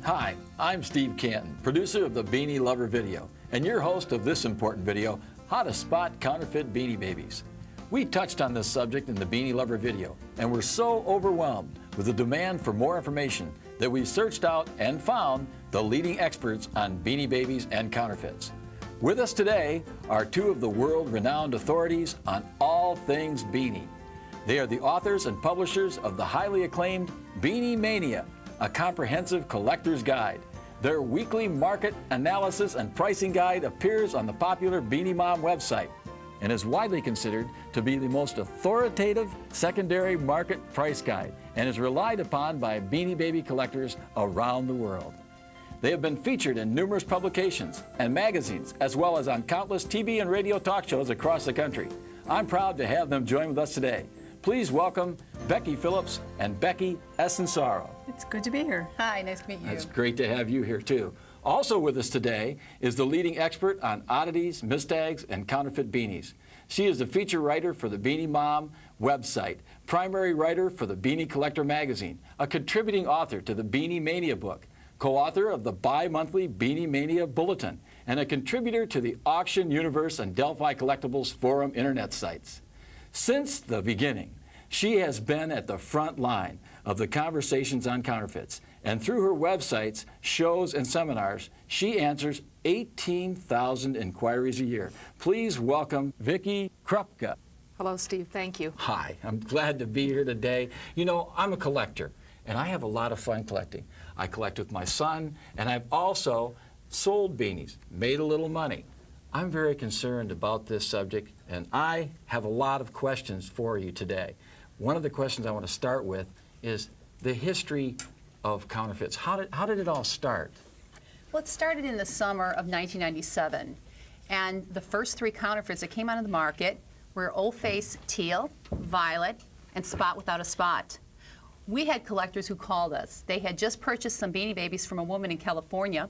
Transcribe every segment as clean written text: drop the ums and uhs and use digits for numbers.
Hi, I'm Steve Canton, producer of the Beanie Lover video, and your host of this important video, How to Spot Counterfeit Beanie Babies. We touched on this subject in the Beanie Lover video, and we're so overwhelmed with the demand for more information that we searched out and found the leading experts on Beanie Babies and counterfeits. With us today are two of the world-renowned authorities on all things Beanie. They are the authors and publishers of the highly acclaimed Beanie Mania, a comprehensive collector's guide. Their weekly market analysis and pricing guide appears on the popular Beanie Mom website and is widely considered to be the most authoritative secondary market price guide and is relied upon by Beanie Baby collectors around the world. They have been featured in numerous publications and magazines, as well as on countless TV and radio talk shows across the country. I'm proud to have them join with us today. Please welcome Becky Phillips and Becky Estenssoro. It's good to be here. Hi, nice to meet you. It's great to have you here, too. Also with us today is the leading expert on oddities, mistags, and counterfeit beanies. She is the feature writer for the Beanie Mom website, primary writer for the Beanie Collector magazine, a contributing author to the Beanie Mania book, co-author of the bi-monthly Beanie Mania Bulletin, and a contributor to the Auction Universe and Delphi Collectibles Forum internet sites. Since the beginning, she has been at the front line of the conversations on counterfeits, and through her websites, shows, and seminars, she answers 18,000 inquiries a year. Please welcome Vicky Krupka. Hello, Steve. Thank you. Hi, I'm glad to be here today. You know, I'm a collector, and I have a lot of fun collecting. I collect with my son, and I've also sold beanies, made a little money. I'm very concerned about this subject, and I have a lot of questions for you today. One of the questions I want to start with is the history of counterfeits. How did it all start? Well, it started in the summer of 1997, and the first three counterfeits that came onto the market were Old Face Teal, Violet, and Spot Without a Spot. We had collectors who called us. They had just purchased some Beanie Babies from a woman in California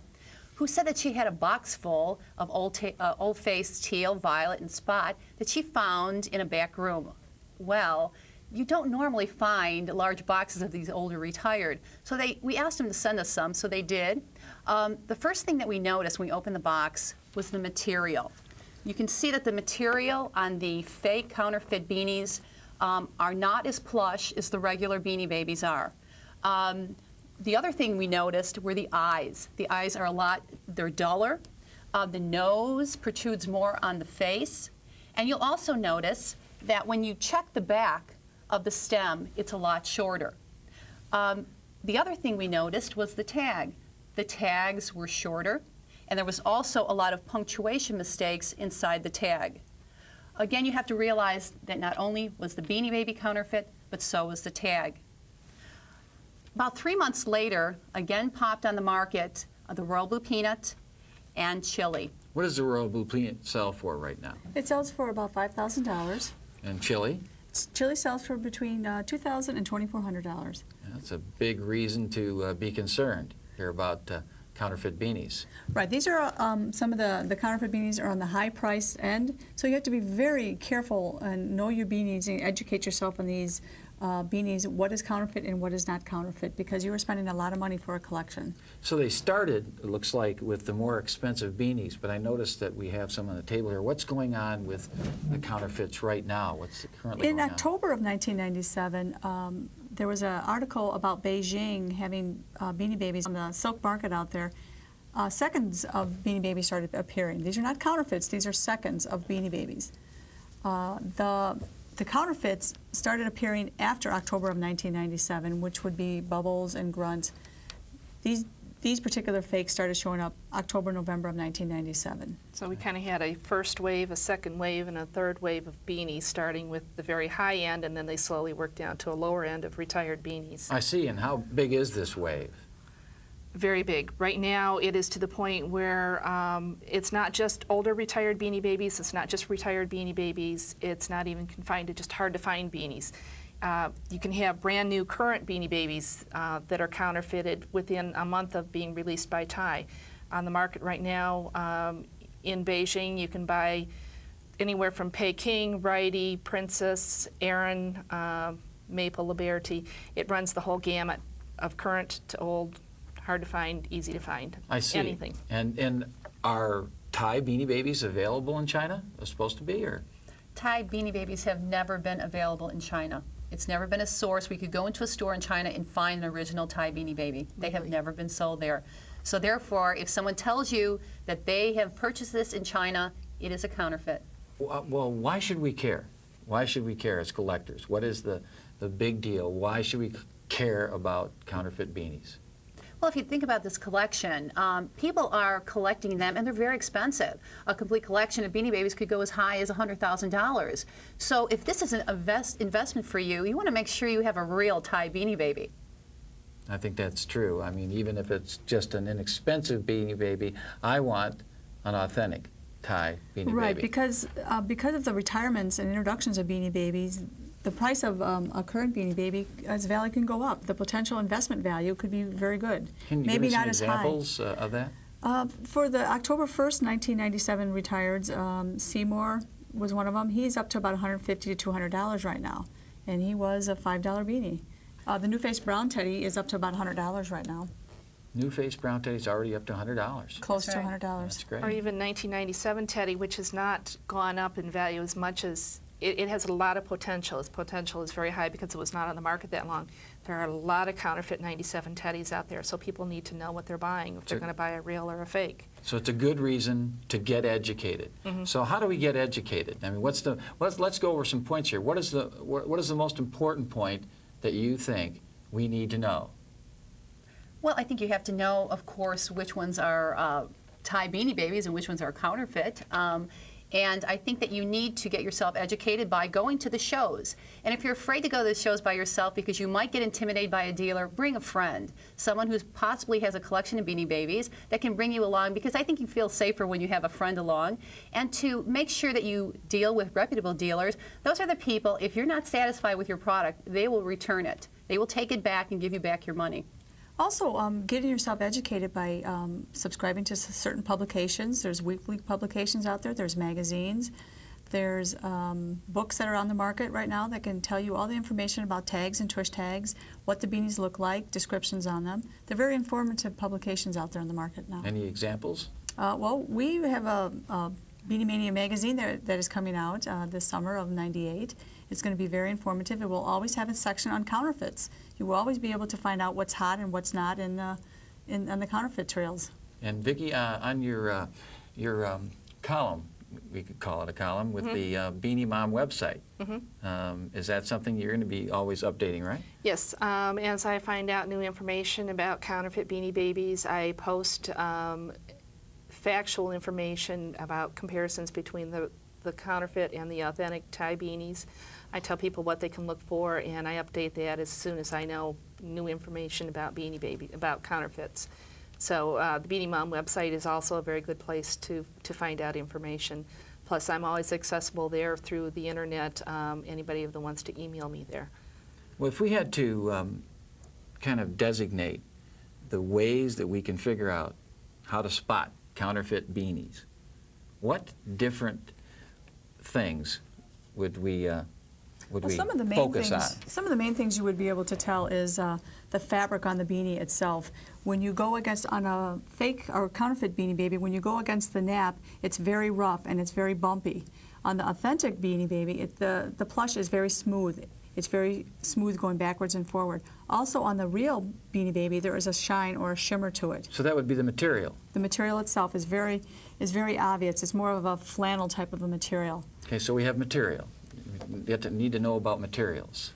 who said that she had a box full of Old Face Teal, Violet, and Spot that she found in a back room. Well, you don't normally find large boxes of these older retired. So we asked them to send us some, so they did. The first thing that we noticed when we opened the box was the material. You can see that the material on the fake counterfeit beanies are not as plush as the regular Beanie Babies are. The other thing we noticed were the eyes. The eyes are they're duller. The nose protrudes more on the face. And you'll also notice that when you check the back of the stem, it's a lot shorter. The other thing we noticed was the tag. The tags were shorter, and there was also a lot of punctuation mistakes inside the tag. Again, you have to realize that not only was the Beanie Baby counterfeit, but so was the tag. About 3 months later, again popped on the market the Royal Blue Peanut and Chili. What does the Royal Blue Peanut sell for right now? It sells for about $5,000. And chili? Chili sells for between $2,000 and $2,400. That's a big reason to be concerned here about counterfeit beanies. Right. These are some of the counterfeit beanies are on the high price end, so you have to be very careful and know your beanies and educate yourself on these beanies, what is counterfeit and what is not counterfeit, because you are spending a lot of money for a collection. So they started, it looks like, with the more expensive beanies, but I noticed that we have some on the table here. What's going on with the counterfeits right now? What's currently going on? In October of 1997, there was an article about Beijing having Beanie Babies on the silk market out there. Seconds of Beanie Babies started appearing. These are not counterfeits, these are seconds of Beanie Babies. The counterfeits started appearing after October of 1997, which would be Bubbles and Grunt. These particular fakes started showing up October, November of 1997. So we kind of had a first wave, a second wave, and a third wave of beanies, starting with the very high end, and then they slowly worked down to a lower end of retired beanies. I see. And how big is this wave? Very big. Right now it is to the point where it's not just older retired Beanie Babies, it's not just retired Beanie Babies, it's not even confined to just hard to find beanies. You can have brand new current Beanie Babies that are counterfeited within a month of being released by Thai. On the market right now in Beijing, you can buy anywhere from Peking, Righty, Princess, Erin, Maple, Liberty. It runs the whole gamut of current to old, hard to find, easy to find. I see. Anything. And are Thai Beanie Babies available in China? They're supposed to be, or? Thai Beanie Babies have never been available in China. It's never been a source. We could go into a store in China and find an original Thai Beanie Baby. They have never been sold there. So therefore, if someone tells you that they have purchased this in China, it is a counterfeit. Well, why should we care? Why should we care as collectors? What is the big deal? Why should we care about counterfeit beanies? Well, if you think about this collection, people are collecting them, and they're very expensive. A complete collection of Beanie Babies could go as high as $100,000. So if this is an investment for you, you want to make sure you have a real Thai Beanie Baby. I think that's true. I mean, even if it's just an inexpensive Beanie Baby, I want an authentic Thai Beanie Baby. Right, because of the retirements and introductions of Beanie Babies, the price of a current Beanie Baby, its value can go up. The potential investment value could be very good. Can you Maybe give me not some as high. examples of that? For the October 1st, 1997 retireds, Seymour was one of them. He's up to about $150 to $200 right now, and he was a $5 beanie. The New Face Brown Teddy is up to about $100 right now. New Face Brown Teddy's already up to $100. Close That's to right. $100. That's great. Or even 1997 Teddy, which has not gone up in value as much as it has a lot of potential. Its potential is very high because it was not on the market that long. There are a lot of counterfeit 97 Teddies out there, so people need to know what they're buying if they're going to buy a real or a fake. So it's a good reason to get educated. So how do we get educated? I mean, let's go over some points here. What is the most important point that you think we need to know? Well, I think you have to know, of course, which ones are Thai Beanie Babies and which ones are counterfeit. And I think that you need to get yourself educated by going to the shows. And if you're afraid to go to the shows by yourself because you might get intimidated by a dealer, bring a friend, someone who possibly has a collection of Beanie Babies that can bring you along, because I think you feel safer when you have a friend along. And to make sure that you deal with reputable dealers. Those are the people, if you're not satisfied with your product, they will return it. They will take it back and give you back your money. Also, getting yourself educated by subscribing to certain publications. There's weekly publications out there. There's magazines. There's books that are on the market right now that can tell you all the information about tags and tush tags, what the beanies look like, descriptions on them. They're very informative publications out there on the market now. Any examples? Well, we have a Beanie Mania magazine that is coming out this summer of '98. It's going to be very informative. It will always have a section on counterfeits. You will always be able to find out what's hot and what's not on the counterfeit trails. And Vicki, on your column, we could call it a column, with the Beanie Mom website. Is that something you're going to be always updating, right? Yes, as I find out new information about counterfeit Beanie Babies, I post factual information about comparisons between the counterfeit and the authentic Thai beanies. I tell people what they can look for, and I update that as soon as I know new information about Beanie Baby, about counterfeits. So the Beanie Mom website is also a very good place to find out information. Plus, I'm always accessible there through the internet. Anybody that wants to email me there. Well, if we had to kind of designate the ways that we can figure out how to spot counterfeit beanies, what different things would we Some of the main focus things, on? some of the main things you would be able to tell is the fabric on the beanie itself. When you go against on a fake or counterfeit Beanie Baby, when you go against the nap, it's very rough and it's very bumpy. On the authentic Beanie Baby, the plush is very smooth. It's very smooth going backwards and forward. Also on the real Beanie Baby, there is a shine or a shimmer to it. So that would be the material. The material itself is very obvious. It's more of a flannel type of a material. Okay, so we have material. You need to know about materials.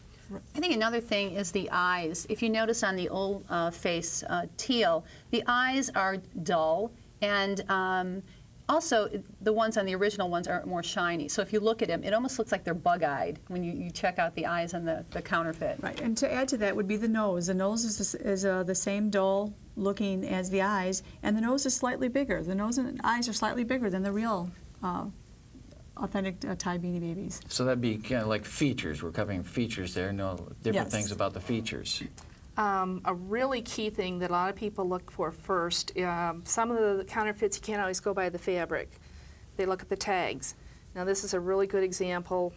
I think another thing is the eyes. If you notice on the old face teal, the eyes are dull, and also the ones on the original ones are more shiny. So if you look at them, it almost looks like they're bug-eyed when you check out the eyes on the counterfeit. Right, and to add to that would be the nose. The nose is the same dull looking as the eyes, and the nose is slightly bigger. The nose and eyes are slightly bigger than the real authentic Thai Beanie Babies. So that'd be kind of like features. We're covering features there. Know different Yes. things about the features. A really key thing that a lot of people look for first, some of the counterfeits you can't always go by the fabric. They look at the tags. Now this is a really good example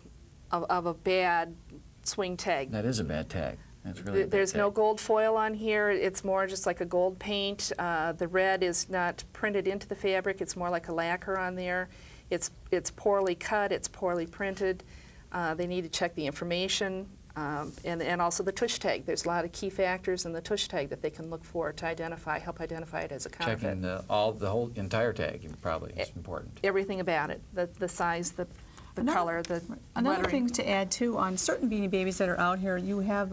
of a bad swing tag. That is a bad tag. That's really a bad There's no tag. gold foil on here. It's more just like a gold paint. The red is not printed into the fabric. It's more like a lacquer on there. It's poorly cut. It's poorly printed. They need to check the information and also the tush tag. There's a lot of key factors in the tush tag that they can look for to help identify it as a counterfeit. Checking the whole entire tag probably is important. Everything about it, the size, the color, the Another lettering. thing to add too, on certain Beanie Babies that are out here, you have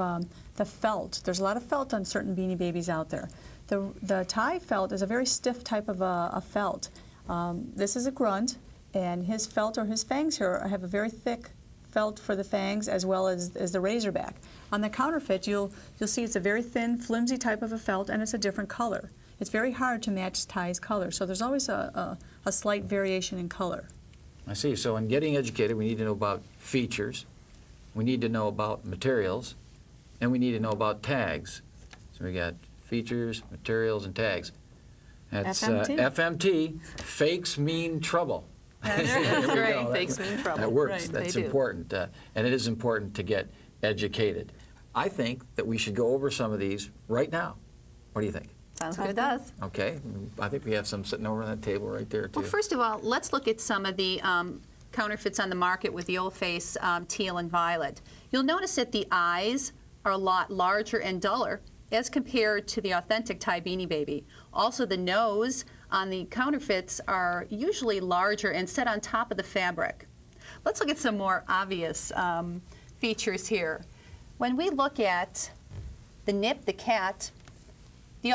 the felt. There's a lot of felt on certain Beanie Babies out there. The tie felt is a very stiff type of a felt. This is a grunt, and his felt or his fangs here have a very thick felt for the fangs as well as the razorback. On the counterfeit, you'll see it's a very thin, flimsy type of a felt, and it's a different color. It's very hard to match Ty's color, so there's always a slight variation in color. I see. So in getting educated, we need to know about features, we need to know about materials, and we need to know about tags. So we got features, materials, and tags. That's FMT. FMT. Fakes mean trouble. That's There we right. go. Fakes mean trouble. That works. Right, That's they do. important, and it is important to get educated. I think that we should go over some of these right now. What do you think? Sounds good. It does. Okay. I think we have some sitting over on that table right there too. Well, first of all, let's look at some of the counterfeits on the market with the Old Face teal and violet. You'll notice that the eyes are a lot larger and duller as compared to the authentic Ty Beanie Baby. Also, the nose on the counterfeits are usually larger and set on top of the fabric. Let's look at some more obvious features here. When we look at the nip, the cat, the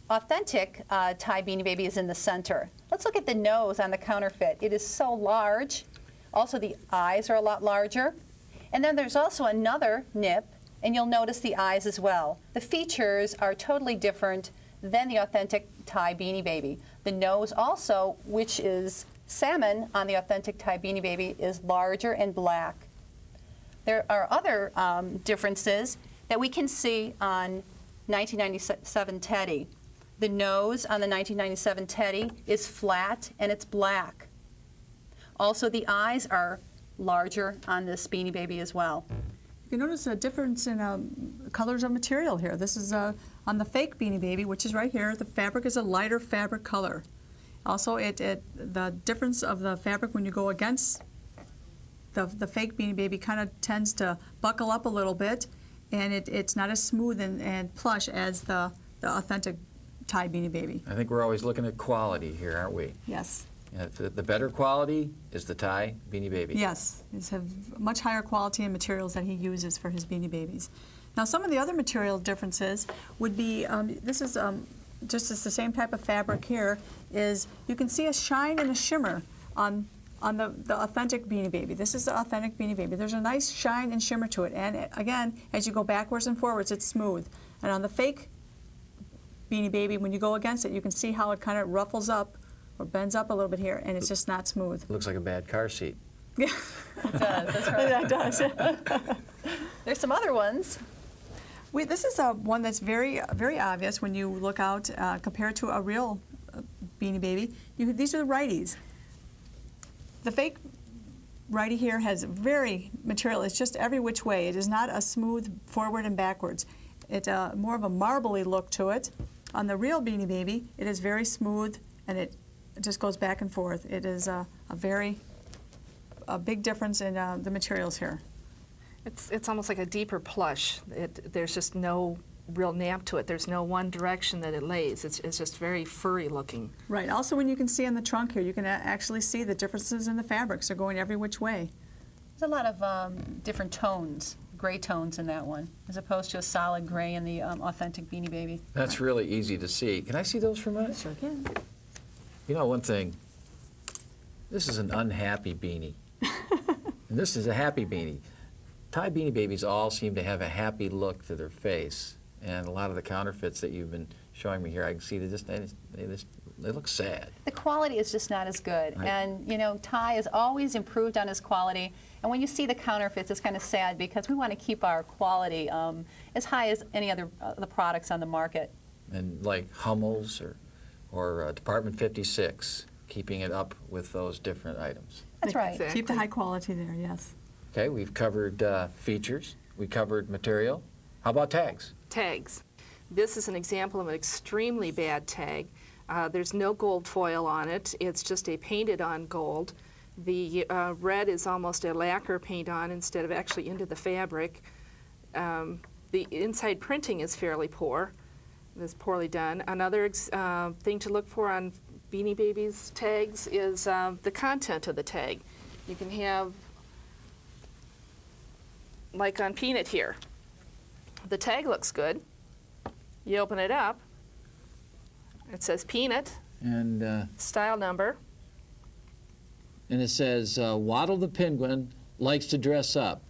authentic Ty Beanie Baby is in the center. Let's look at the nose on the counterfeit. It is so large. Also, the eyes are a lot larger. And then there's also another nip, and you'll notice the eyes as well. The features are totally different than the authentic Ty Beanie Baby. The nose also, which is salmon on the authentic Ty Beanie Baby, is larger and black. There are other differences that we can see on 1997 Teddy. The nose on the 1997 Teddy is flat and it's black. Also, the eyes are larger on this Beanie Baby as well. You can notice a difference in colors of material here. This is on the fake Beanie Baby, which is right here. The fabric is a lighter fabric color. Also, the difference of the fabric when you go against the fake Beanie Baby kind of tends to buckle up a little bit, and it's not as smooth and plush as the authentic Ty Beanie Baby. I think we're always looking at quality here, aren't we? Yes. The better quality is the Ty Beanie Baby. Yes, these have much higher quality and materials that he uses for his Beanie Babies. Now, some of the other material differences would be, this is just as the same type of fabric here, is you can see a shine and a shimmer on the authentic Beanie Baby. This is the authentic Beanie Baby. There's a nice shine and shimmer to it, and again, as you go backwards and forwards, it's smooth. And on the fake Beanie Baby, when you go against it, you can see how it kind of ruffles up or bends up a little bit here, and it's just not smooth. Looks like a bad car seat. Yeah, It does, that's right. that does. There's some other ones. This is one that's very, very obvious when you look out compared to a real Beanie Baby. These are the righties. The fake righty here has very material. It's just every which way. It is not a smooth forward and backwards. It's more of a marbly look to it. On the real Beanie Baby, it is very smooth, and it just goes back and forth. It is a big difference in the materials here. It's almost like a deeper plush. There's just no real nap to it. There's no one direction that it lays. It's just very furry looking. Right. Also, when you can see on the trunk here, you can actually see the differences in the fabrics. They're going every which way. There's a lot of different tones, gray tones in that one, as opposed to a solid gray in the authentic Beanie Baby. That's really easy to see. Can I see those for a minute? Sure can. You know one thing, this is an unhappy beanie. And this is a happy beanie. Ty Beanie Babies all seem to have a happy look to their face. And a lot of the counterfeits that you've been showing me here, I can see they look sad. The quality is just not as good. Right. And, you know, Ty has always improved on his quality. And when you see the counterfeits, it's kind of sad because we want to keep our quality as high as any other the products on the market. And like Hummel's or Department 56, keeping it up with those different items. That's right. Exactly. Keep the high quality there, yes. Okay, we've covered features, we covered material. How about tags? Tags. This is an example of an extremely bad tag. There's no gold foil on it. It's just a painted on gold. The red is almost a lacquer paint on instead of actually into the fabric. The inside printing is fairly poor. It's poorly done. Another thing to look for on Beanie Babies tags is the content of the tag. You can have, like on Peanut here, the tag looks good. You open it up, it says Peanut, And style number. it says, Waddle the Penguin likes to dress up.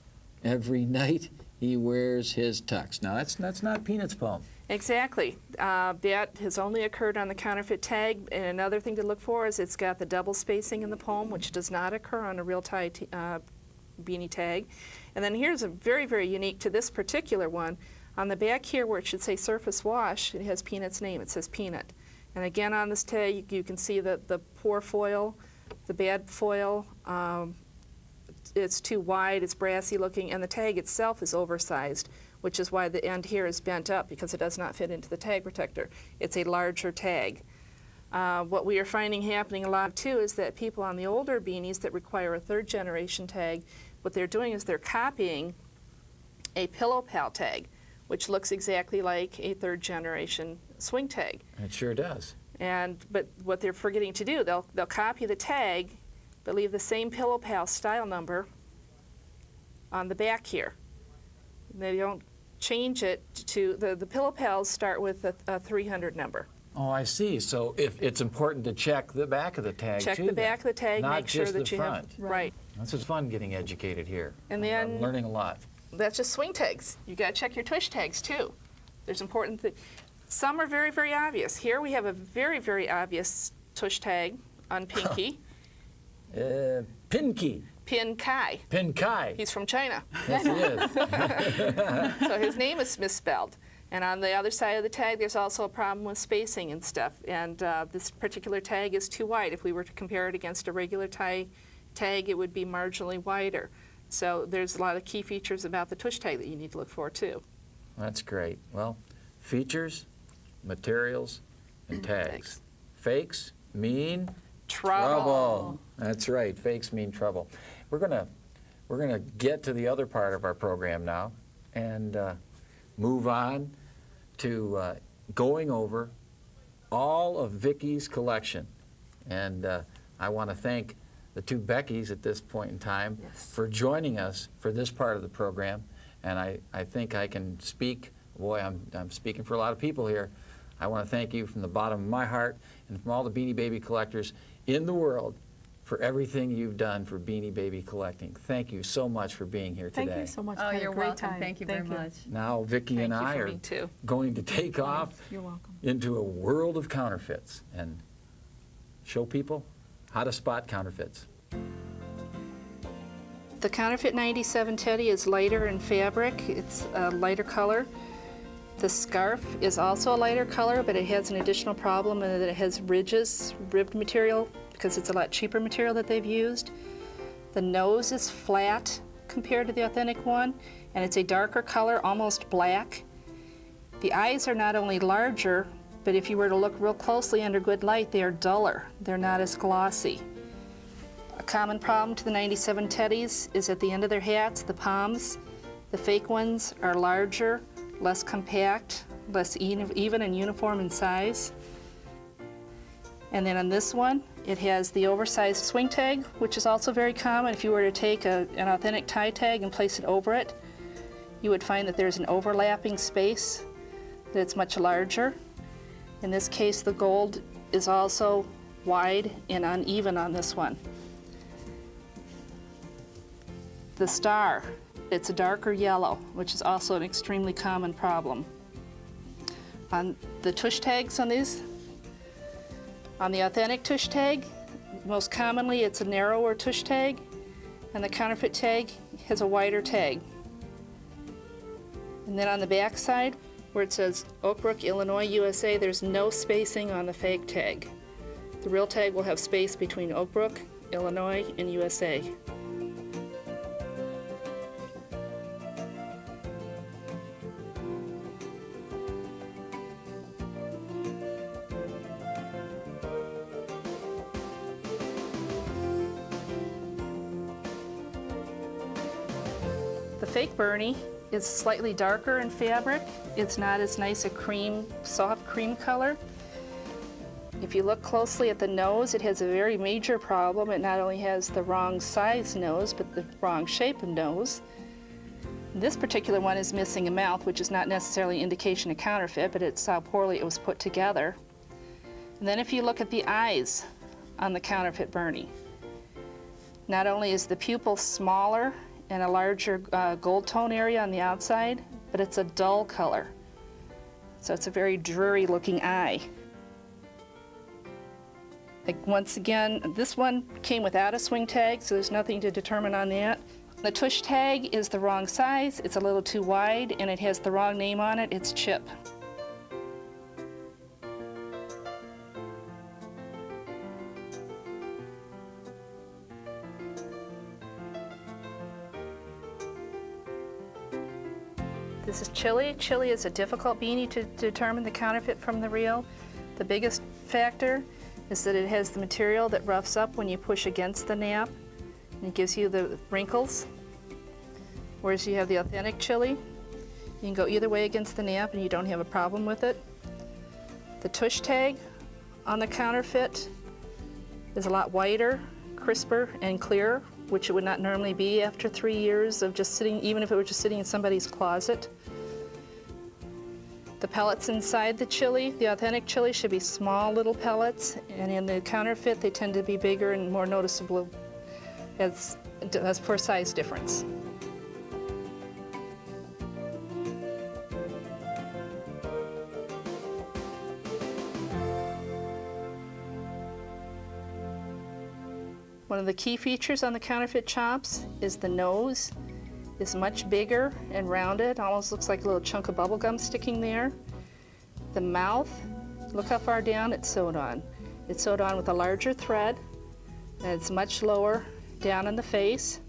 Every night he wears his tux. Now, that's not Peanut's poem. Exactly. That has only occurred on the counterfeit tag. And another thing to look for is it's got the double spacing in the poem, which does not occur on a real tie beanie tag. And then here's a very, very unique to this particular one. On the back here where it should say surface wash, it has Peanut's name. It says Peanut. And again on this tag, you can see that the poor foil, the bad foil, it's too wide, it's brassy looking, and the tag itself is oversized, which is why the end here is bent up because it does not fit into the tag protector. It's a larger tag. What we are finding happening a lot too is that people on the older beanies that require a third generation tag, what they're doing is they're copying a Pillow Pal tag, which looks exactly like a third generation swing tag. It sure does. But what they're forgetting to do, they'll copy the tag, but leave the same Pillow Pal style number on the back here. They don't change it to, the Pillow Pals start with a 300 number. Oh, I see. So if it's important to check the back of the tag, Check too, the back of the tag, not make sure just that the you front. have, right. This is fun getting educated here. And I'm then- learning a lot. That's just swing tags. You got to check your tush tags too. There's important things. Some are very, very obvious. Here we have a very, very obvious tush tag on Pinky. Pinky. Pin Kai. Pin Kai. He's from China. Yes, he is. So his name is misspelled. And on the other side of the tag, there's also a problem with spacing and stuff. And this particular tag is too wide. If we were to compare it against a regular tag, it would be marginally wider. So there's a lot of key features about the tush tag that you need to look for too. That's great. Well, features, materials, and tags. Tags. Fakes mean Trouble. That's right. Fakes mean trouble. We're gonna get to the other part of our program now and move on to going over all of Vicky's collection. And I want to thank the two Beckys at this point in time for joining us for this part of the program. And I think I can speak, boy, I'm speaking for a lot of people here. I want to thank you from the bottom of my heart and from all the Beanie Baby collectors in the world for everything you've done for Beanie Baby collecting. Thank you so much for being here today. Thank you so much. Oh, Had a you're great welcome. time. Thank you very much. Now Vicky and Thank you I for are me, too. going to take off You're welcome. into a world of counterfeits and show people how to spot counterfeits. The Counterfeit 97 Teddy is lighter in fabric. It's a lighter color. The scarf is also a lighter color, but it has an additional problem in that it has ridges, ribbed material, because it's a lot cheaper material that they've used. The nose is flat compared to the authentic one, and it's a darker color, almost black. The eyes are not only larger, but if you were to look real closely under good light, they are duller. They're not as glossy. A common problem to the 97 Teddies is at the end of their hats, the palms. The fake ones are larger, less compact, less even and uniform in size. And then on this one, it has the oversized swing tag, which is also very common. If you were to take an authentic tie tag and place it over it, you would find that there's an overlapping space that's much larger. In this case, the gold is also wide and uneven on this one. The star, it's a darker yellow, which is also an extremely common problem. On the tush tags on these, on the authentic tush tag, most commonly it's a narrower tush tag, and the counterfeit tag has a wider tag. And then on the back side, where it says Oak Brook, Illinois, USA, there's no spacing on the fake tag. The real tag will have space between Oak Brook, Illinois, and USA. The fake Beanie is slightly darker in fabric. It's not as nice a cream, soft cream color. If you look closely at the nose, it has a very major problem. It not only has the wrong size nose, but the wrong shape of nose. This particular one is missing a mouth, which is not necessarily an indication of counterfeit, but it's how poorly it was put together. And then if you look at the eyes on the counterfeit Beanie, not only is the pupil smaller and a larger gold tone area on the outside, but it's a dull color. So it's a very dreary looking eye. Like, once again, this one came without a swing tag, so there's nothing to determine on that. The tush tag is the wrong size, it's a little too wide, and it has the wrong name on it, it's Chip. This is Chili. Chili is a difficult beanie to determine the counterfeit from the real. The biggest factor is that it has the material that roughs up when you push against the nap, and it gives you the wrinkles. Whereas you have the authentic Chili, you can go either way against the nap and you don't have a problem with it. The tush tag on the counterfeit is a lot whiter, crisper, and clearer, which it would not normally be after 3 years of just sitting, even if it were just sitting in somebody's closet. The pellets inside the Chili, the authentic Chili, should be small little pellets, and in the counterfeit they tend to be bigger and more noticeable as per size difference. One of the key features on the counterfeit chops is the nose is much bigger and rounded, almost looks like a little chunk of bubble gum sticking there. The mouth, look how far down it's sewed on. It's sewed on with a larger thread, and it's much lower down in the face.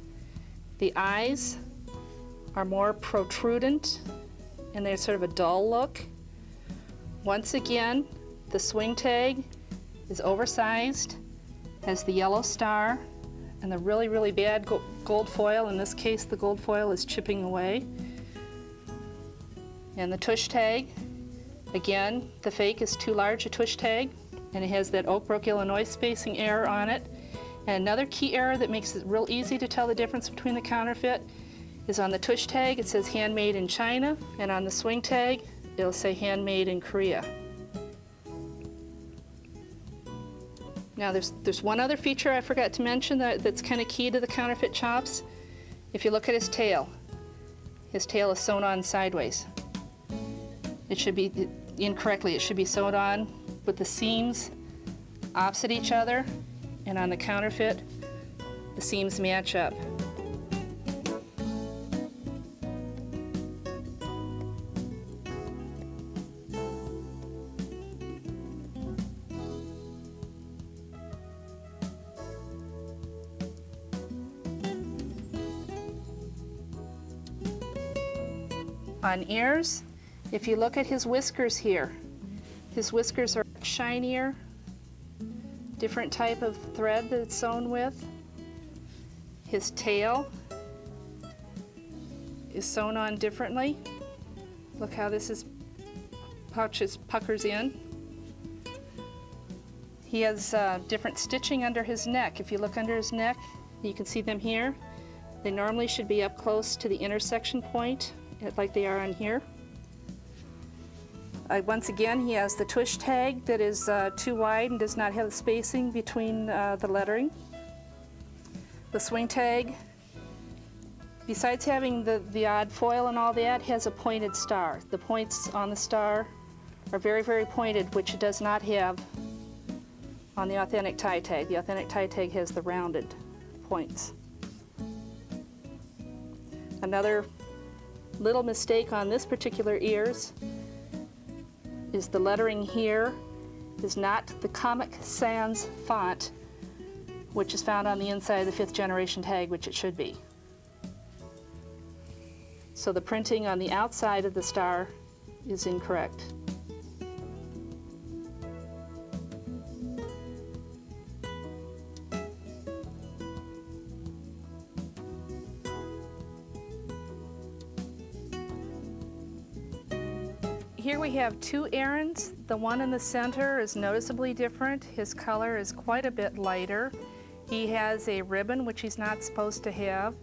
The eyes are more protrudent, and they're sort of a dull look. Once again, the swing tag is oversized, has the yellow star, and the really, really bad gold foil. In this case, the gold foil is chipping away. And the tush tag, again, the fake is too large a tush tag, and it has that Oak Brook, Illinois spacing error on it. And another key error that makes it real easy to tell the difference between the counterfeit is on the tush tag, it says handmade in China, and on the swing tag, it'll say handmade in Korea. Now there's one other feature I forgot to mention that's kind of key to the counterfeit chops. If you look at his tail is sewn on sideways. It should be, incorrectly, it should be sewed on with the seams opposite each other, and on the counterfeit, the seams match up. On ears, if you look at his whiskers here, his whiskers are shinier, different type of thread that it's sewn with. His tail is sewn on differently. Look how this puckers in. He has different stitching under his neck. If you look under his neck, you can see them here. They normally should be up close to the intersection point, like they are on here. Once again, he has the tush tag that is too wide and does not have the spacing between the lettering. The swing tag, besides having the odd foil and all that, has a pointed star. The points on the star are very, very pointed, which it does not have on the authentic tie tag. The authentic tie tag has the rounded points. Another little mistake on this particular ears is the lettering here is not the Comic Sans font, which is found on the inside of the 5th generation tag, which it should be. So the printing on the outside of the star is incorrect. here we have two errands. The one in the center is noticeably different. His color is quite a bit lighter. He has a ribbon, which he's not supposed to have.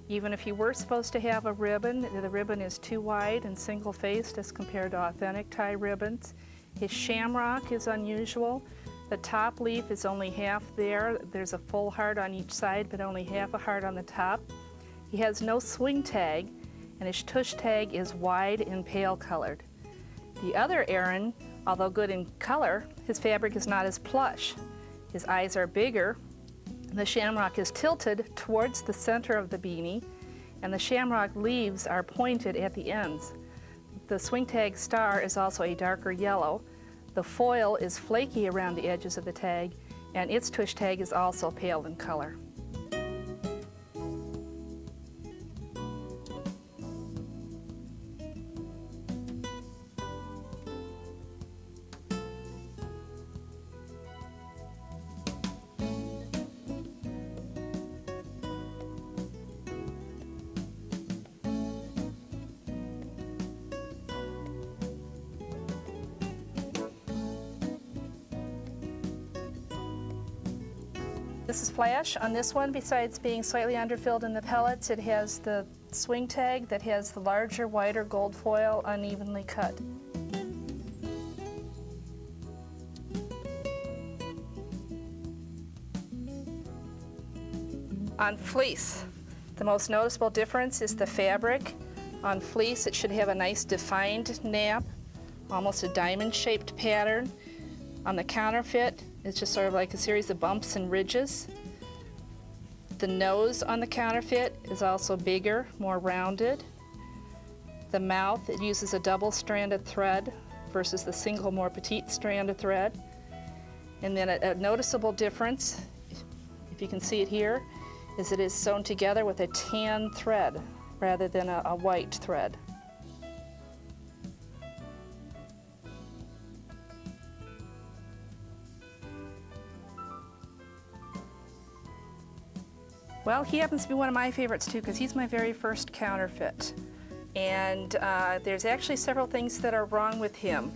Even if he were supposed to have a ribbon, the ribbon is too wide and single-faced as compared to authentic tie ribbons. His shamrock is unusual. The top leaf is only half there. There's a full heart on each side, but only half a heart on the top. He has no swing tag, and his tush tag is wide and pale colored. The other Aaron, although good in color, his fabric is not as plush. His eyes are bigger. The shamrock is tilted towards the center of the beanie, and the shamrock leaves are pointed at the ends. The swing tag star is also a darker yellow. The foil is flaky around the edges of the tag, and its tush tag is also pale in color. This is flash. On this one, besides being slightly underfilled in the pellets, it has the swing tag that has the larger, wider gold foil unevenly cut. On fleece, the most noticeable difference is the fabric. On fleece, it should have a nice defined nap, almost a diamond-shaped pattern. On the counterfeit, it's just sort of like a series of bumps and ridges. The nose on the counterfeit is also bigger, more rounded. The mouth, it uses a double-stranded thread versus the single, more petite stranded thread. And then a noticeable difference, if you can see it here, is it is sewn together with a tan thread rather than a white thread. Well, he happens to be one of my favorites too, because he's my very first counterfeit. And there's actually several things that are wrong with him.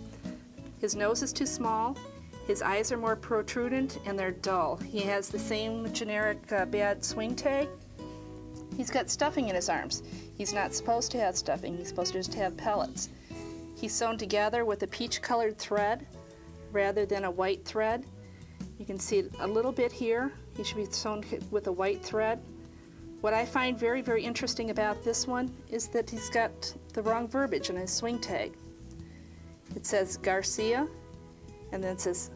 His nose is too small, his eyes are more protrudent, and they're dull. He has the same generic bad swing tag. He's got stuffing in his arms. He's not supposed to have stuffing, he's supposed to just have pellets. He's sewn together with a peach-colored thread rather than a white thread. You can see it a little bit here. He should be sewn with a white thread. What I find very, very interesting about this one is that he's got the wrong verbiage in his swing tag. It says Garcia, and then it says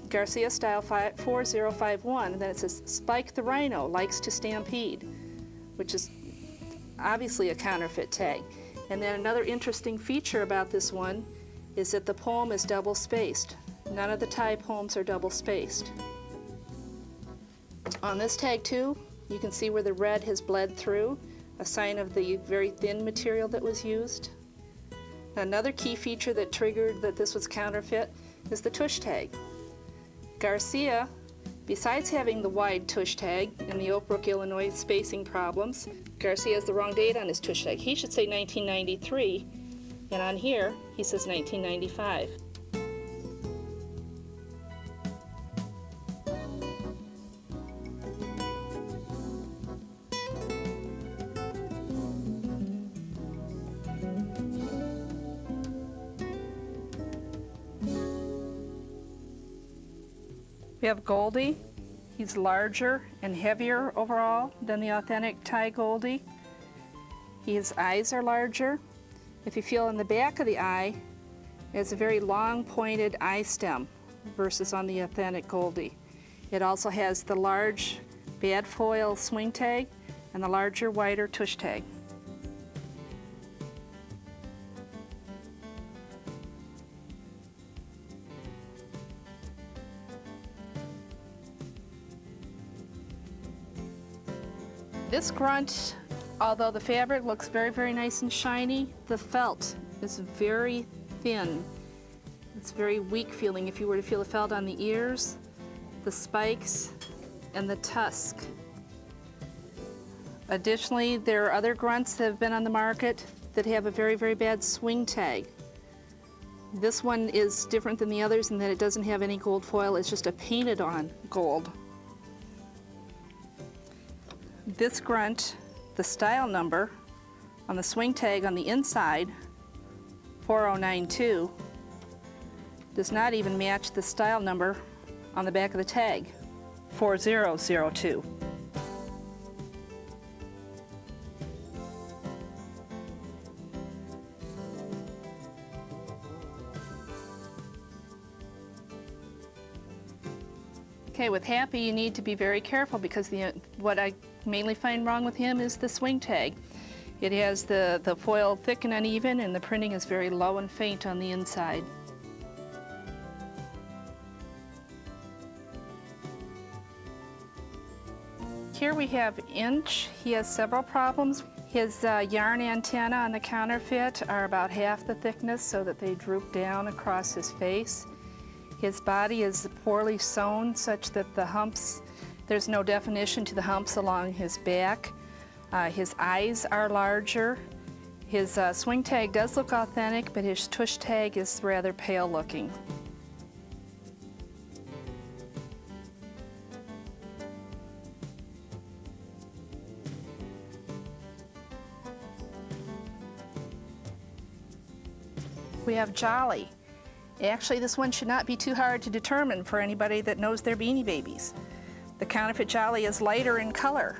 Garcia style 4051, and then it says Spike the Rhino likes to stampede, which is obviously a counterfeit tag. And then another interesting feature about this one is that the poem is double spaced. None of the tie poems are double spaced. On this tag too, you can see where the red has bled through, a sign of the very thin material that was used. Another key feature that triggered that this was counterfeit is the tush tag. Garcia, besides having the wide tush tag and the Oak Brook, Illinois spacing problems, Garcia has the wrong date on his tush tag. He should say 1993, and on here he says 1995. We have Goldie. He's larger and heavier overall than the authentic tie Goldie. His eyes are larger. If you feel in the back of the eye, it has a very long pointed eye stem versus on the authentic Goldie. It also has the large bad foil swing tag and the larger, wider tush tag. This grunt, although the fabric looks very, very nice and shiny, the felt is very thin. It's very weak feeling. If you were to feel the felt on the ears, the spikes, and the tusk. Additionally, there are other grunts that have been on the market that have a very, very bad swing tag. This one is different than the others in that it doesn't have any gold foil, it's just a painted on gold. This grunt, the style number on the swing tag on the inside, 4092, does not even match the style number on the back of the tag, 4002. Okay, with Happy you need to be very careful because what I mainly find wrong with him is the swing tag. It has the foil thick and uneven, and the printing is very low and faint on the inside. Here we have Inch. He has several problems. His yarn antenna on the Counterfeit are about half the thickness so that they droop down across his face. His body is poorly sewn such that the humps, there's no definition to the humps along his back. His eyes are larger. His swing tag does look authentic, but his tush tag is rather pale looking. We have Jolly. Actually, this one should not be too hard to determine for anybody that knows their Beanie Babies. The Counterfeit Jolly is lighter in color.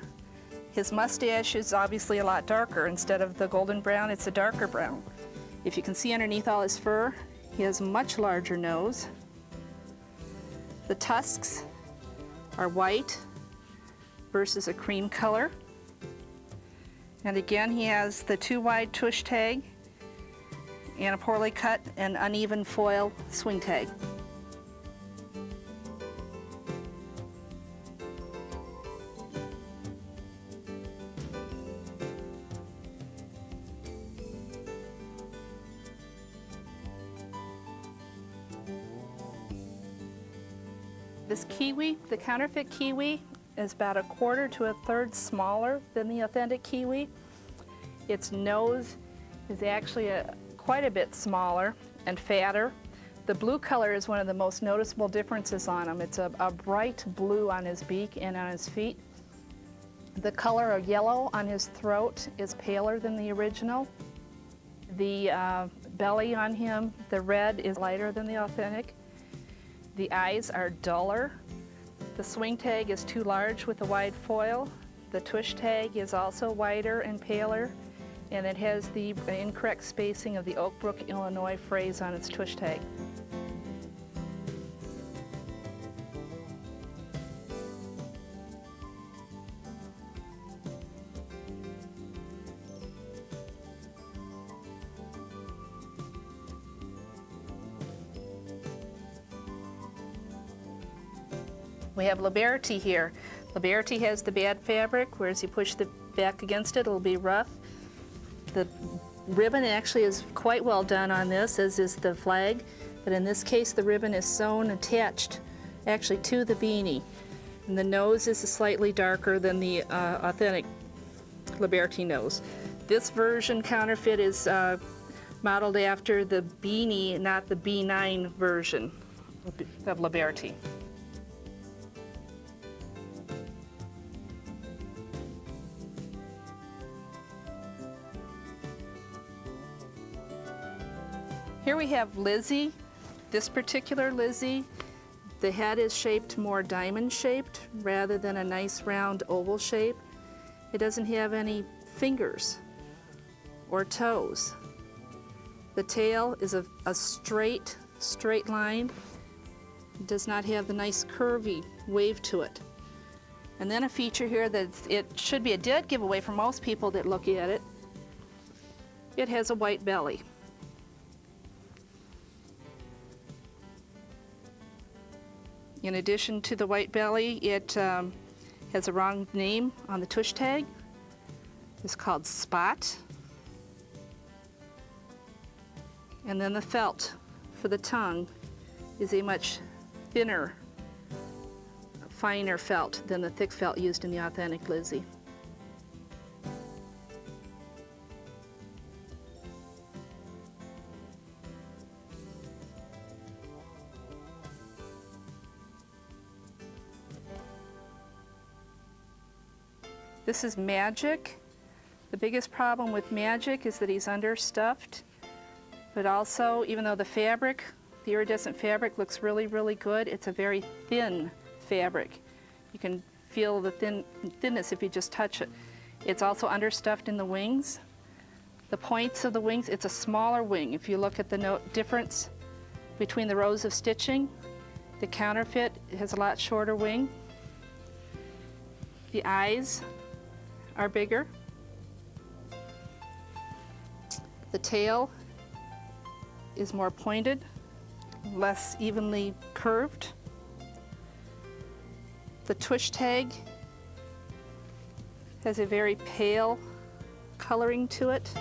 His mustache is obviously a lot darker. Instead of the golden brown, it's a darker brown. If you can see underneath all his fur, he has a much larger nose. The tusks are white versus a cream color. And again, he has the too wide tush tag and a poorly cut and uneven foil swing tag. This kiwi, the Counterfeit kiwi, is about 1/4 to 1/3 smaller than the authentic kiwi. Its nose is actually quite a bit smaller and fatter. The blue color is one of the most noticeable differences on him. It's a bright blue on his beak and on his feet. The color of yellow on his throat is paler than the original. The belly on him, the red, is lighter than the authentic. The eyes are duller. The swing tag is too large with the wide foil. The tush tag is also wider and paler, and it has the incorrect spacing of the Oak Brook, Illinois phrase on its tush tag. We have Liberty here. Liberty has the bad fabric, whereas you push the back against it, it'll be rough. The ribbon actually is quite well done on this, as is the flag, but in this case the ribbon is sewn attached actually to the beanie. And the nose is slightly darker than the authentic Liberty nose. This version Counterfeit is modeled after the beanie, not the B9 version of Liberty. Here we have Lizzie. This particular Lizzie, the head is shaped more diamond-shaped rather than a nice round oval shape. It doesn't have any fingers or toes. The tail is a straight line. It does not have the nice curvy wave to it. And then a feature here that it should be a dead giveaway for most people that look at it. It has a white belly. In addition to the white belly, it has a wrong name on the tush tag. It's called Spot. And then the felt for the tongue is a much thinner, finer felt than the thick felt used in the authentic Lizzie. This is Magic. The biggest problem with Magic is that he's understuffed, but also, even though the fabric, the iridescent fabric, looks really, really good, it's a very thin fabric. You can feel the thinness if you just touch it. It's also understuffed in the wings. The points of the wings, it's a smaller wing. If you look at the difference between the rows of stitching, the Counterfeit has a lot shorter wing. The eyes are bigger. The tail is more pointed, less evenly curved. The tush tag has a very pale coloring to it.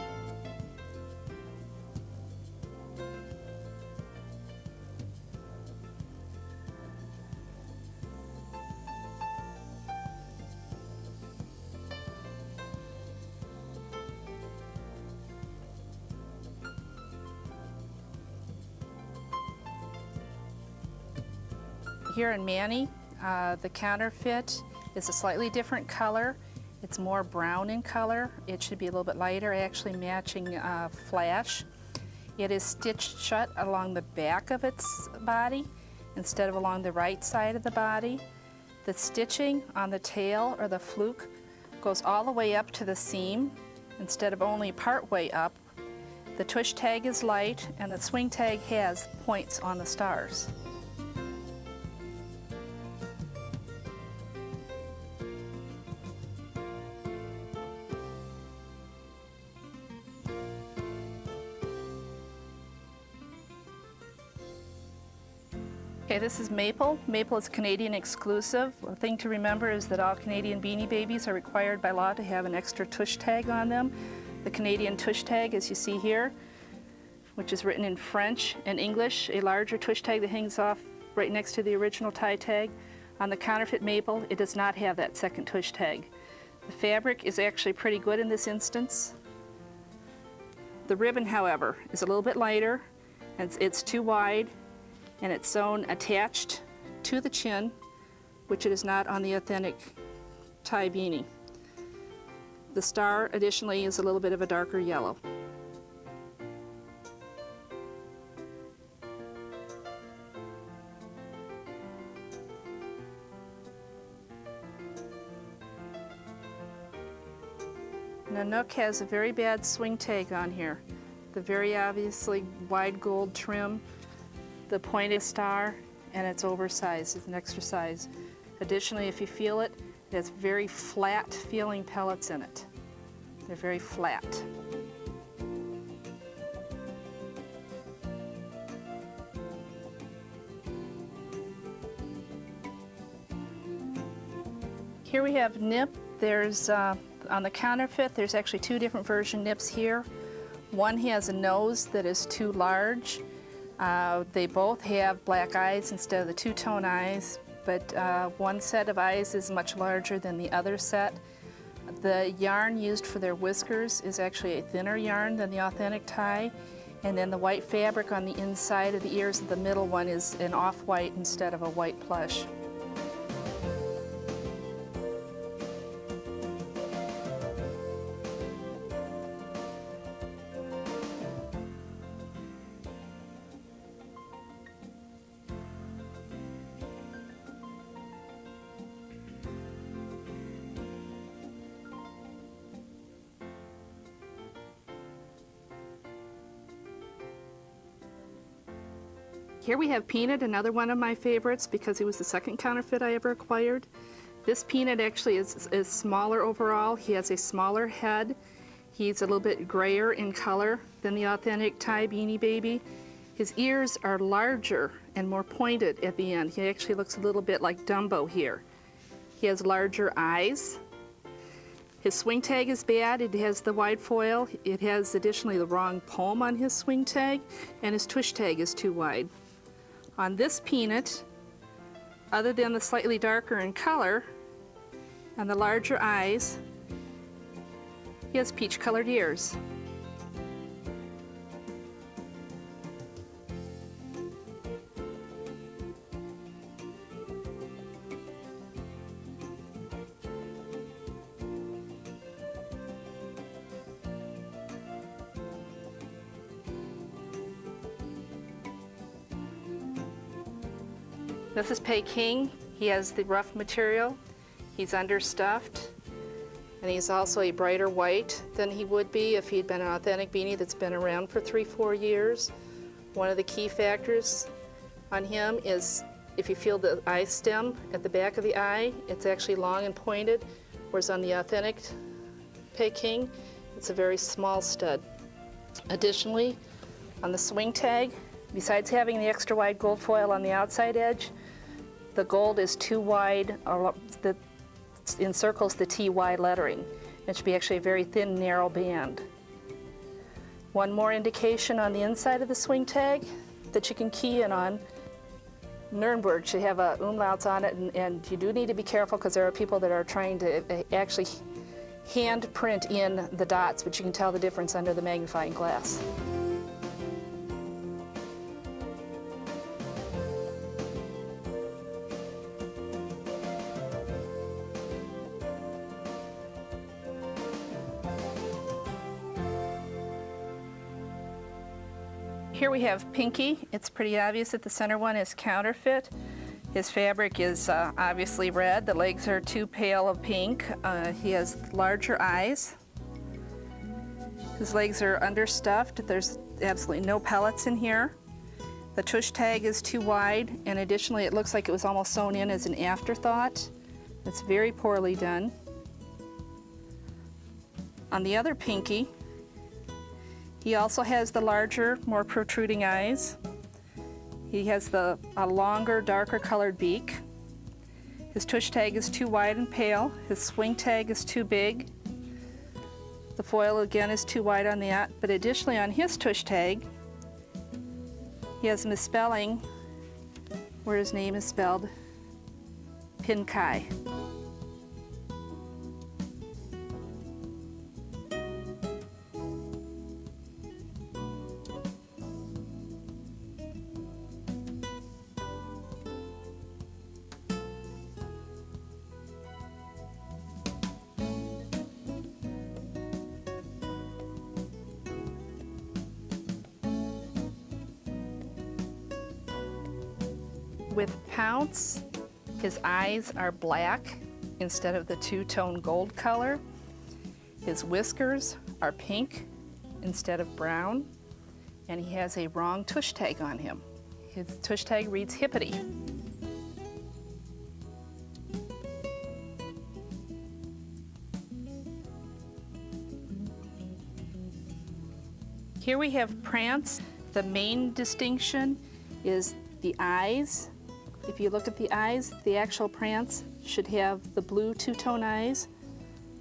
Here in Manny, the Counterfeit is a slightly different color. It's more brown in color. It should be a little bit lighter, actually matching Flash. It is stitched shut along the back of its body instead of along the right side of the body. The stitching on the tail or the fluke goes all the way up to the seam instead of only part way up. The tush tag is light and the swing tag has points on the stars. Okay, this is Maple. Maple is Canadian exclusive. The thing to remember is that all Canadian Beanie Babies are required by law to have an extra tush tag on them. The Canadian tush tag, as you see here, which is written in French and English, a larger tush tag that hangs off right next to the original tie tag. On the Counterfeit Maple, it does not have that second tush tag. The fabric is actually pretty good in this instance. The ribbon, however, is a little bit lighter, and it's too wide, and it's sewn attached to the chin, which it is not on the authentic tie beanie. The star, additionally, is a little bit of a darker yellow. Nanook has a very bad swing tag on here. The very obviously wide gold trim, the pointed star, and it's oversized. It's an extra size. Additionally, if you feel it, it has very flat feeling pellets in it. They're very flat. Here we have nip. There's on the Counterfeit, there's actually two different version nips here. One has a nose that is too large. They both have black eyes instead of the two-tone eyes, but one set of eyes is much larger than the other set. The yarn used for their whiskers is actually a thinner yarn than the authentic tie, and then the white fabric on the inside of the ears of the middle one is an off-white instead of a white plush. Here we have Peanut, another one of my favorites because he was the second Counterfeit I ever acquired. This Peanut actually is smaller overall. He has a smaller head. He's a little bit grayer in color than the authentic tie Beanie Baby. His ears are larger and more pointed at the end. He actually looks a little bit like Dumbo here. He has larger eyes. His swing tag is bad. It has the wide foil. It has additionally the wrong poem on his swing tag, and his tush tag is too wide. On this Peanut, other than the slightly darker in color and the larger eyes, he has peach-colored ears. This is Peking. He has the rough material. He's understuffed. And he's also a brighter white than he would be if he'd been an authentic beanie that's been around for 3-4 years. One of the key factors on him is if you feel the eye stem at the back of the eye, it's actually long and pointed, whereas on the authentic Peking, it's a very small stud. Additionally, on the swing tag, besides having the extra wide gold foil on the outside edge, the gold is too wide, that encircles the TY lettering. It should be actually a very thin, narrow band. One more indication on the inside of the swing tag that you can key in on. Nuremberg should have umlauts on it, and you do need to be careful because there are people that are trying to actually hand print in the dots, but you can tell the difference under the magnifying glass. Here we have Pinky. It's pretty obvious that the center one is counterfeit. His fabric is obviously red. The legs are too pale of pink. He has larger eyes. His legs are understuffed. There's absolutely no pellets in here. The tush tag is too wide, and additionally it looks like it was almost sewn in as an afterthought. It's very poorly done. On the other Pinky, he also has the larger, more protruding eyes. He has a longer, darker colored beak. His tush tag is too wide and pale. His swing tag is too big. The foil again is too wide on that, but additionally on his tush tag, he has a misspelling where his name is spelled Pinkai. With Pounce, his eyes are black instead of the two-tone gold color. His whiskers are pink instead of brown, and he has a wrong tush tag on him. His tush tag reads Hippity. Here we have Prance. The main distinction is the eyes. If you look at the eyes, the actual Prance should have the blue two-tone eyes.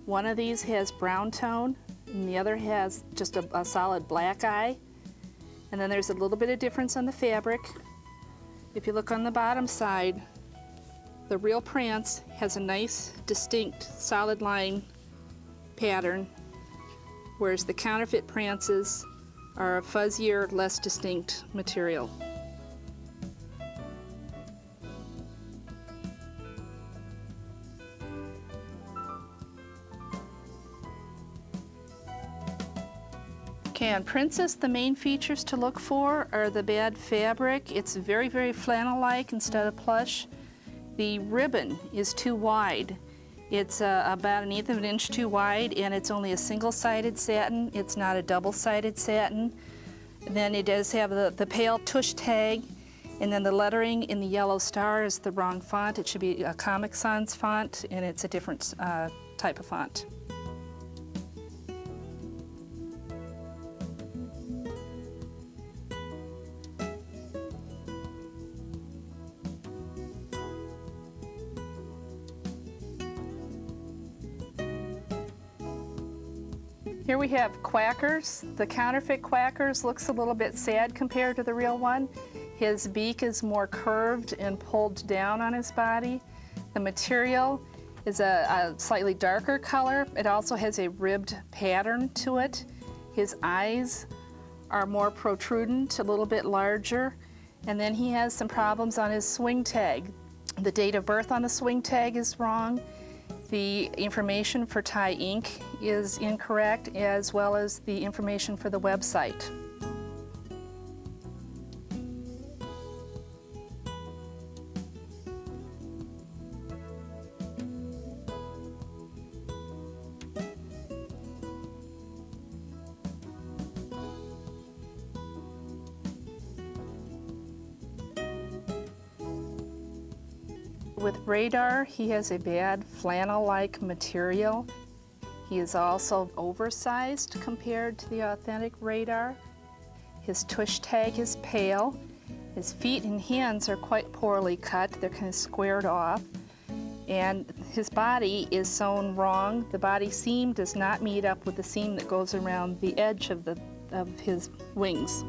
One of these has brown tone, and the other has just a solid black eye. And then there's a little bit of difference on the fabric. If you look on the bottom side, the real Prance has a nice, distinct, solid line pattern, whereas the counterfeit Prances are a fuzzier, less distinct material. Okay, on Princess, the main features to look for are the bad fabric. It's very, very flannel-like instead of plush. The ribbon is too wide. It's about 1/8 of an inch too wide, and it's only a single-sided satin. It's not a double-sided satin. And then it does have the pale tush tag, and then the lettering in the yellow star is the wrong font. It should be a Comic Sans font, and it's a different type of font. Here we have Quackers. The counterfeit Quackers looks a little bit sad compared to the real one. His beak is more curved and pulled down on his body. The material is a slightly darker color. It also has a ribbed pattern to it. His eyes are more protrudent, a little bit larger. And then he has some problems on his swing tag. The date of birth on the swing tag is wrong. The information for Thai ink is incorrect, as well as the information for the website. With Radar, he has a bad flannel-like material. He is also oversized compared to the authentic Radar. His tush tag is pale. His feet and hands are quite poorly cut. They're kind of squared off. And his body is sewn wrong. The body seam does not meet up with the seam that goes around the edge of his wings.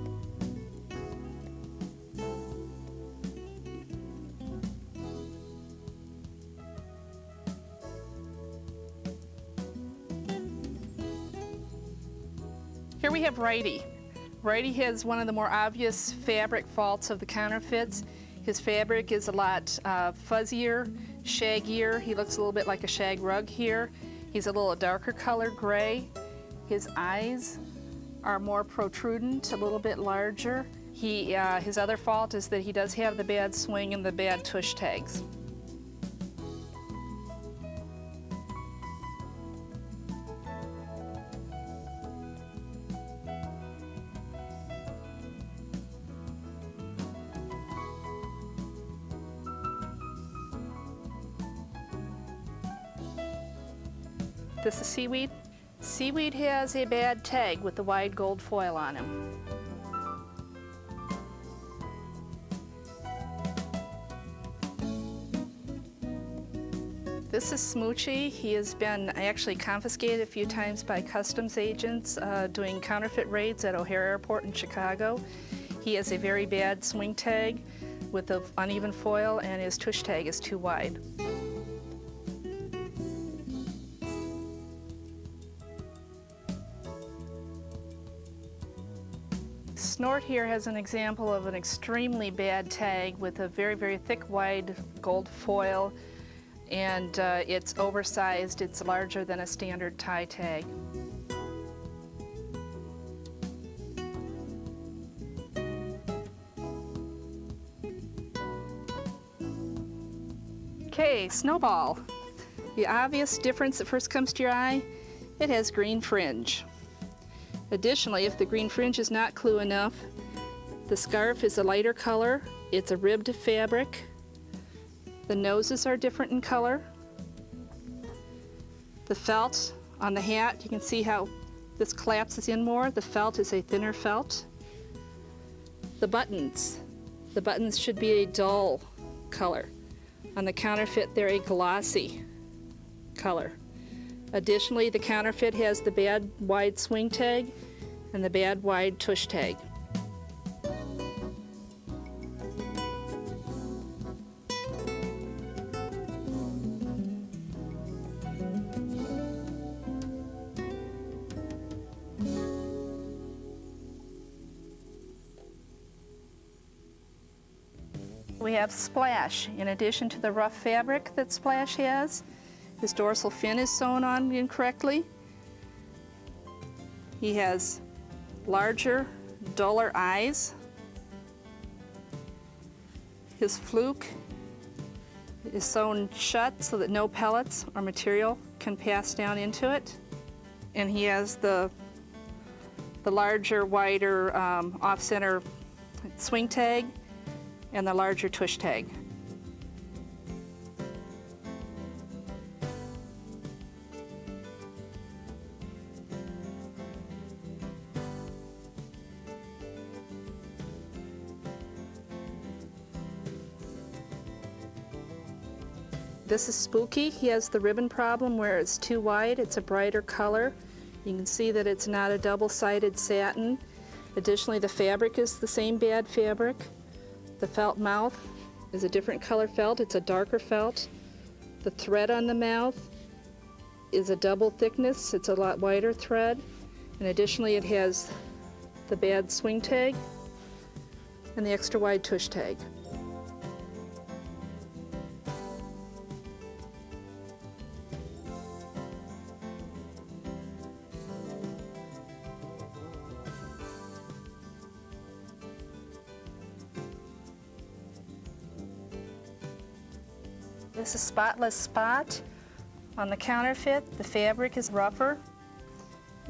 Here we have Righty. Righty has one of the more obvious fabric faults of the counterfeits. His fabric is a lot fuzzier, shaggier. He looks a little bit like a shag rug here. He's a little darker color gray. His eyes are more protrudent, a little bit larger. His other fault is that he does have the bad swing and the bad tush tags. This is Seaweed. Seaweed has a bad tag with the wide gold foil on him. This is Smoochie. He has been actually confiscated a few times by customs agents doing counterfeit raids at O'Hare Airport in Chicago. He has a very bad swing tag with an uneven foil, and his tush tag is too wide. Snort here has an example of an extremely bad tag with a very, very thick, wide gold foil, and it's oversized. It's larger than a standard tie tag. Okay, Snowball. The obvious difference that first comes to your eye, it has green fringe. Additionally, if the green fringe is not clue enough, the scarf is a lighter color. It's a ribbed fabric. The noses are different in color. The felt on the hat, you can see how this collapses in more. The felt is a thinner felt. The buttons should be a dull color. On the counterfeit, they're a glossy color. Additionally, the counterfeit has the bad wide swing tag and the bad wide tush tag. We have Splash. In addition to the rough fabric that Splash has, his dorsal fin is sewn on incorrectly. He has larger, duller eyes. His fluke is sewn shut so that no pellets or material can pass down into it. And he has the larger, wider off-center swing tag and the larger tush tag. This is Spooky. He has the ribbon problem where it's too wide. It's a brighter color. You can see that it's not a double-sided satin. Additionally, the fabric is the same bad fabric. The felt mouth is a different color felt. It's a darker felt. The thread on the mouth is a double thickness. It's a lot wider thread. And additionally, it has the bad swing tag and the extra wide tush tag. This is Spotless Spot. On the counterfeit, the fabric is rougher.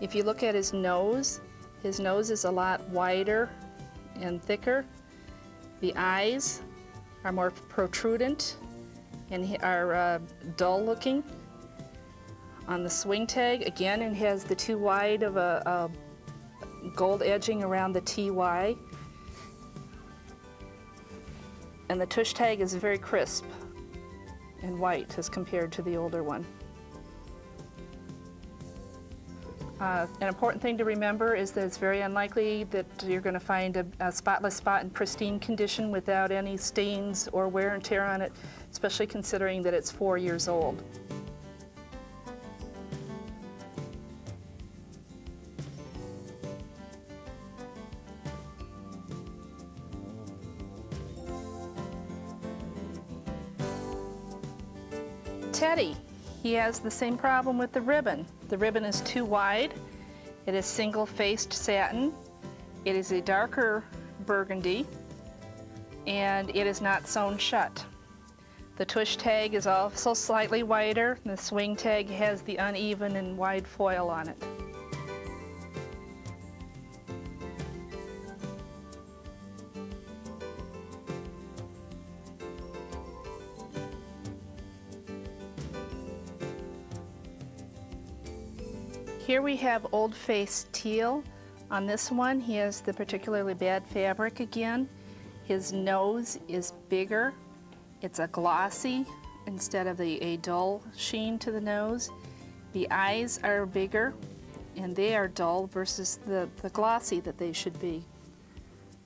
If you look at his nose is a lot wider and thicker. The eyes are more protrudent. and are dull looking. On the swing tag, again, it has the too wide of a gold edging around the TY. And the tush tag is very crisp and white as compared to the older one. An important thing to remember is that it's very unlikely that you're going to find a spotless spot in pristine condition without any stains or wear and tear on it, especially considering that it's 4 years old. Teddy, he has the same problem with the ribbon. The ribbon is too wide. It is single-faced satin. It is a darker burgundy, and it is not sewn shut. The tush tag is also slightly wider, and the swing tag has the uneven and wide foil on it. Here we have Old Face Teal. On this one, he has the particularly bad fabric again. His nose is bigger. It's a glossy instead of a dull sheen to the nose. The eyes are bigger, and they are dull versus the glossy that they should be.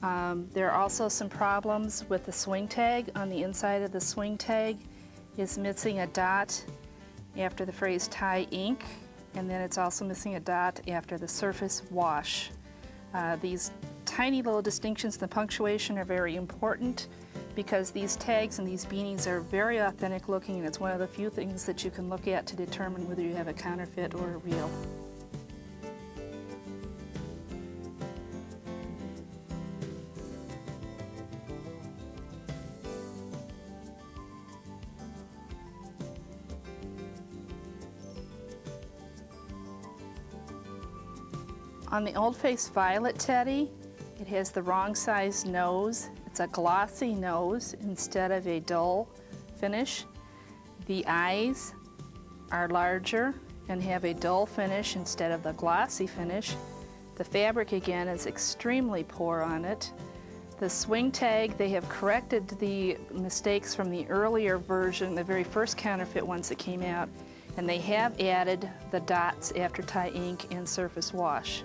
There are also some problems with the swing tag. On the inside of the swing tag is missing a dot after the phrase tie ink. And then it's also missing a dot after the surface wash. These tiny little distinctions in the punctuation are very important because these tags and these beanies are very authentic looking, and it's one of the few things that you can look at to determine whether you have a counterfeit or a real. On the Old Face Violet Teddy, it has the wrong size nose. It's a glossy nose instead of a dull finish. The eyes are larger and have a dull finish instead of the glossy finish. The fabric again is extremely poor on it. The swing tag, they have corrected the mistakes from the earlier version, the very first counterfeit ones that came out, and they have added the dots after tie ink and surface wash.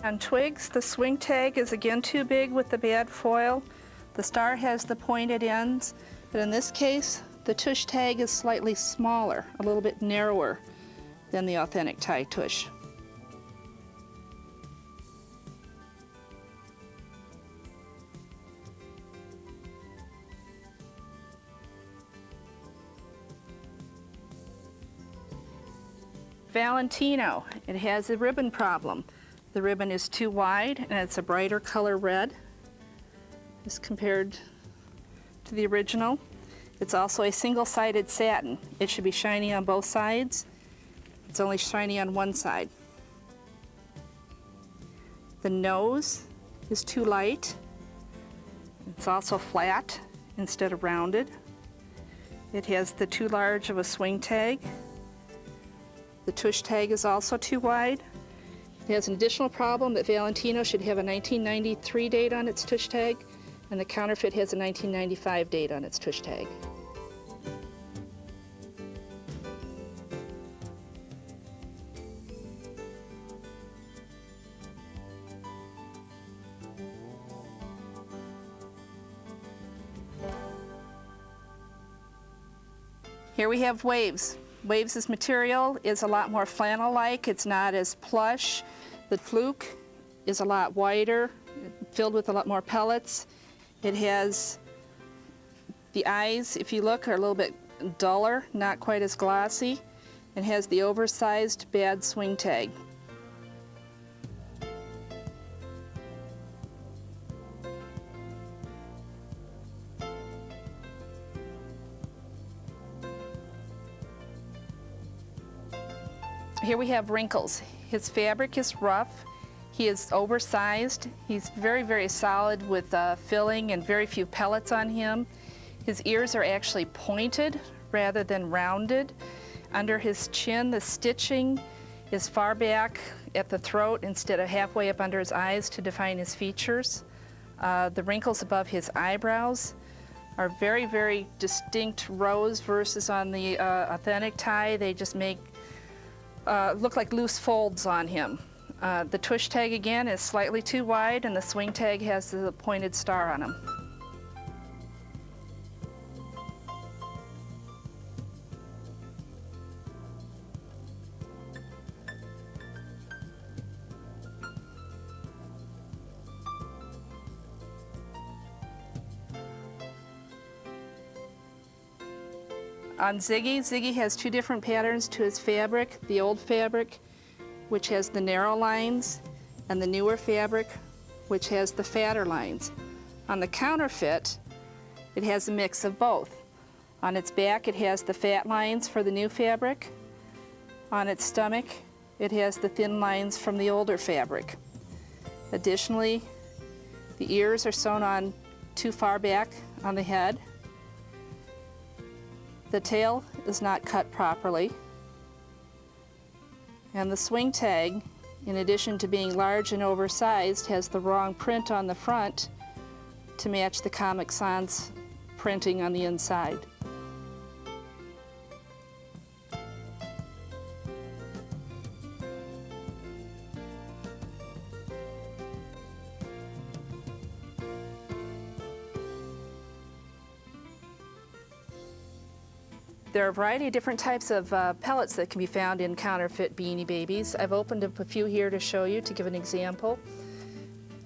On twigs, the swing tag is again too big with the bad foil. The star has the pointed ends, but in this case, the tush tag is slightly smaller, a little bit narrower than the authentic tie tush. Valentino, it has a ribbon problem. The ribbon is too wide and it's a brighter color red as compared to the original. It's also a single-sided satin. It should be shiny on both sides. It's only shiny on one side. The nose is too light. It's also flat instead of rounded. It has the too large of a swing tag. The tush tag is also too wide. It has an additional problem that Valentino should have a 1993 date on its tush tag, and the Counterfeit has a 1995 date on its tush tag. Here we have Waves. Waves' material is a lot more flannel-like. It's not as plush. The fluke is a lot wider, filled with a lot more pellets. It has the eyes, if you look, are a little bit duller, not quite as glossy. It has the oversized bad swing tag. here we have wrinkles. His fabric is rough. He is oversized. He's very, very solid with filling and very few pellets on him. His ears are actually pointed rather than rounded. Under his chin, the stitching is far back at the throat instead of halfway up under his eyes to define his features. The wrinkles above his eyebrows are very, very distinct rows versus on the authentic tie. They just make look like loose folds on him. The tush tag again is slightly too wide, and the swing tag has the pointed star on him. On Ziggy, Ziggy has two different patterns to his fabric. The old fabric, which has the narrow lines, and the newer fabric, which has the fatter lines. On the Counterfeit, it has a mix of both. On its back, it has the fat lines for the new fabric. On its stomach, it has the thin lines from the older fabric. Additionally, the ears are sewn on too far back on the head. The tail is not cut properly. And the swing tag, in addition to being large and oversized, has the wrong print on the front to match the Comic Sans printing on the inside. There are a variety of different types of pellets that can be found in Counterfeit Beanie Babies. I've opened up a few here to show you, to give an example.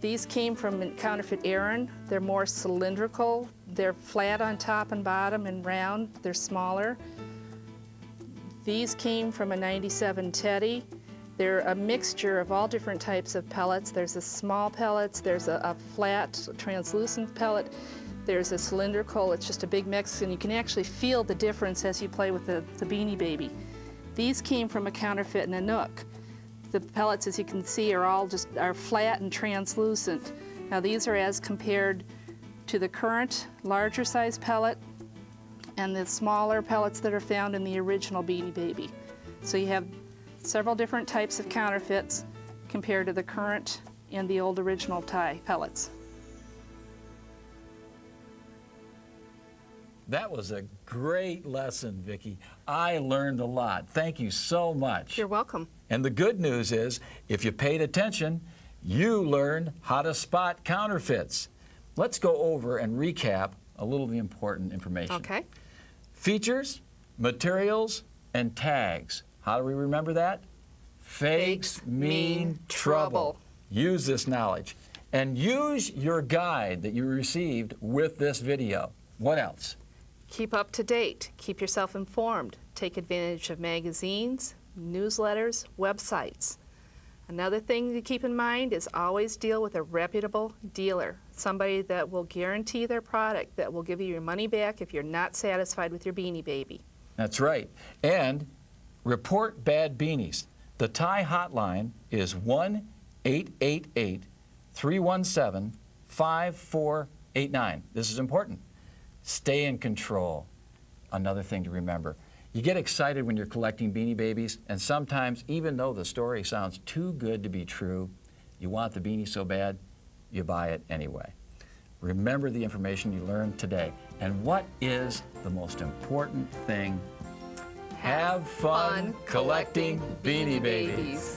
These came from Counterfeit Aran. They're more cylindrical. They're flat on top and bottom and round. They're smaller. These came from a 97 Teddy. They're a mixture of all different types of pellets. There's a small pellets, there's a flat, translucent pellet. There's a cylindrical, it's just a big mix, and you can actually feel the difference as you play with the Beanie Baby. These came from a Counterfeit Nanook. The pellets, as you can see, are flat and translucent. Now these are as compared to the current larger size pellet and the smaller pellets that are found in the original Beanie Baby. So you have several different types of counterfeits compared to the current and the old original tie pellets. That was a great lesson, Vicki. I learned a lot. Thank you so much. You're welcome. And the good news is, if you paid attention, you learned how to spot counterfeits. Let's go over and recap a little of the important information. Okay. Features, materials, and tags. How do we remember that? Fakes mean trouble. Use this knowledge. And use your guide that you received with this video. What else? Keep up to date. Keep yourself informed. Take advantage of magazines, newsletters, websites. Another thing to keep in mind is always deal with a reputable dealer, somebody that will guarantee their product, that will give you your money back if you're not satisfied with your Beanie Baby. That's right. And report bad beanies. The tie hotline is 1-888-317-5489. This is important. Stay in control. Another thing to remember. You get excited when you're collecting Beanie Babies, and sometimes, even though the story sounds too good to be true, you want the beanie so bad, you buy it anyway. Remember the information you learned today. And what is the most important thing? Have fun collecting Beanie Babies.